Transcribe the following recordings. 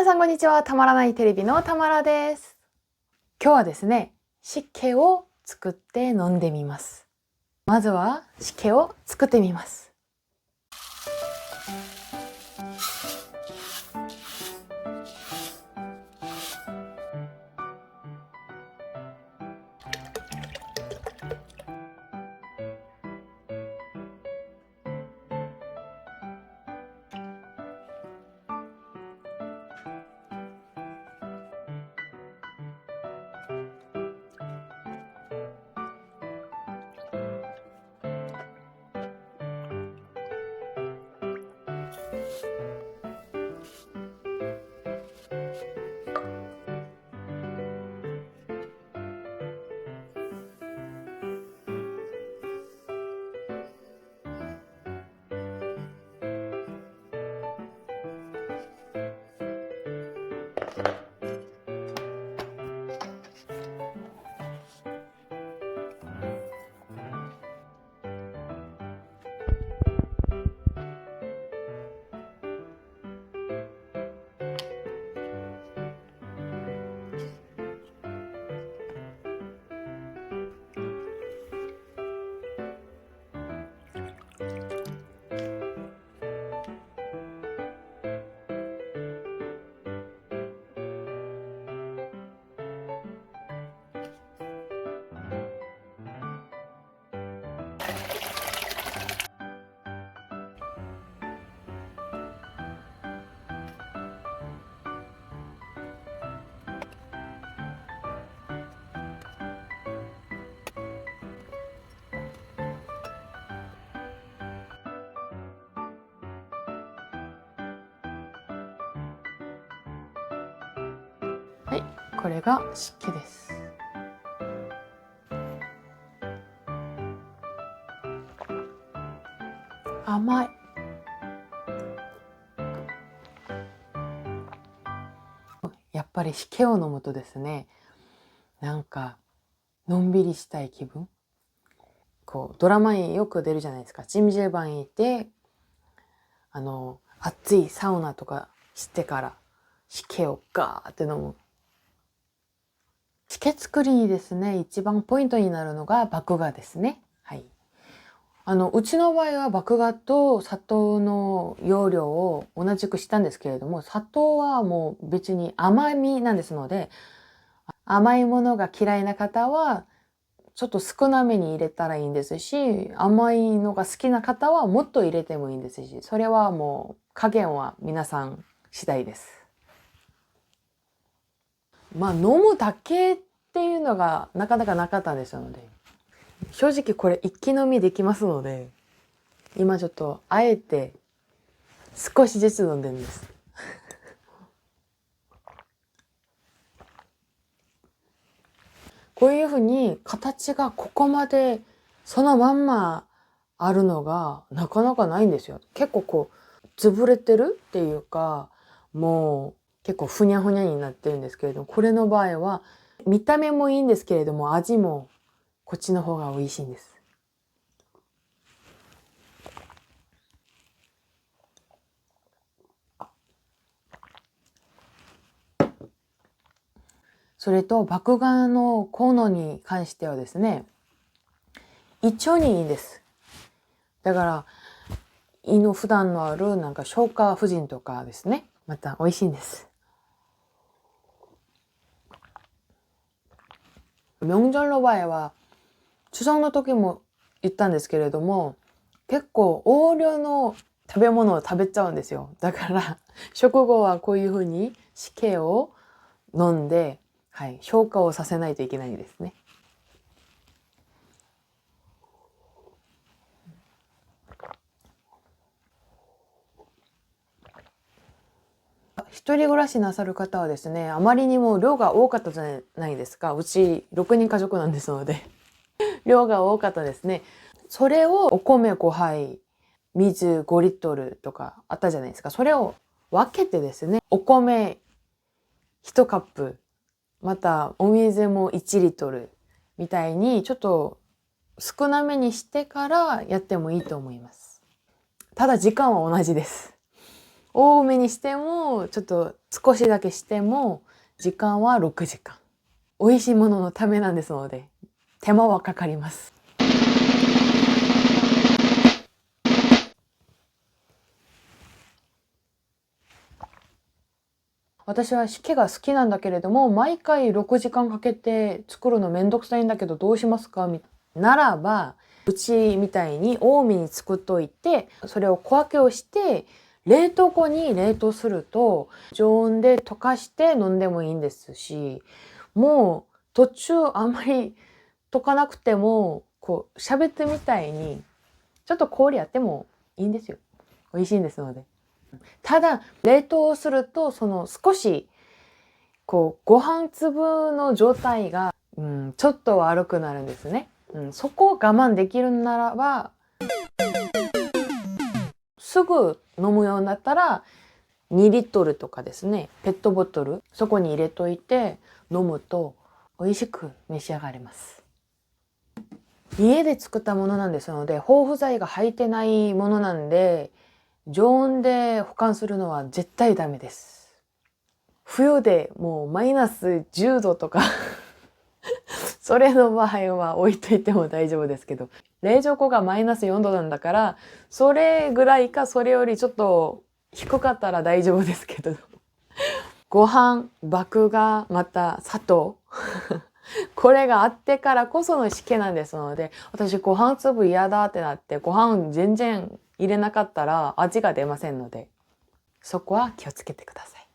さんこんにちは。たまらないテレビのたまらです。今日はですね、湿気を作って飲んでみます。まずは湿気を作ってみます。はい、これが湿気です。甘い。やっぱり湿気を飲むとですね、なんかのんびりしたい気分。ドラマによく出るじゃないですか。チムジェバンにいて、熱いサウナとかしてから湿気をガーって飲む。湿気作りにですね、一番ポイントになるのが麦芽ですね。はい。うちの場合は麦芽と砂糖の容量を同じくしたんですけれども、砂糖はもう別に甘みなんですので、甘いものが嫌いな方はちょっと少なめに入れたらいいんですし、甘いのが好きな方はもっと入れてもいいんですし、それはもう加減は皆さん次第です。まあ飲むだけっていうのがなかなかなかったんですので、正直これ一気飲みできますので、今ちょっとあえて少しずつ飲んでるんです。こういうふうに形がここまでそのまんまあるのがなかなかないんですよ。結構潰れてるっていうか、もう結構ふにゃふにゃになってるんですけれども、これの場合は見た目もいいんですけれども、味もこっちの方が美味しいんです。それと麦芽の効能に関してはですね、胃腸にいいんです。だから胃の普段のあるなんか消化不良とかですね、また美味しいんです。명절の場合は추석の時も言ったんですけれども、結構大量の食べ物を食べちゃうんですよ。だから食後はこういうふうに湿気を飲んで、はい、消化をさせないといけないですね。一人暮らしなさる方はですね、あまりにも量が多かったじゃないですか。うち6人家族なんですので量が多かったですね。それをお米5杯、水5リットルとかあったじゃないですか。それを分けてですね、お米1カップ、またお水も1リットルみたいにちょっと少なめにしてからやってもいいと思います。ただ時間は同じです。多めにしても、ちょっと少しだけしても、時間は6時間。美味しいもののためなんですので、手間はかかります。私はしけが好きなんだけれども、毎回6時間かけて作るのめんどくさいんだけどどうしますかならば、うちみたいに多めに作っといて、それを小分けをして、冷凍庫に冷凍すると、常温で溶かして飲んでもいいんですし、もう途中あんまり溶かなくても、こう喋ってみたいに、ちょっと氷あってもいいんですよ。美味しいんですので。ただ、冷凍すると、その少し、こう、ご飯粒の状態が、ちょっと悪くなるんですね。そこを我慢できるならば、すぐ飲むようになったら、2リットルとかですね、ペットボトル、そこに入れといて飲むと美味しく召し上がれます。家で作ったものなんですので、防腐剤が入ってないものなんで、常温で保管するのは絶対ダメです。冬でもうマイナス10度とかそれの場合は置いといても大丈夫ですけど、冷蔵庫がマイナス4度なんだから、それぐらいかそれよりちょっと低かったら大丈夫ですけど。ご飯、麦芽、また砂糖。これがあってからこそのしけなんですので、私ご飯粒嫌だってなって、ご飯全然入れなかったら味が出ませんので、そこは気をつけてください。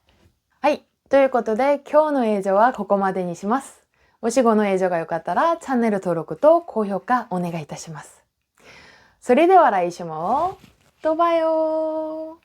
はい。ということで、今日の映像はここまでにします。もしこの映像が良かったら、チャンネル登録と高評価お願いいたします。それでは来週も、ドバイよー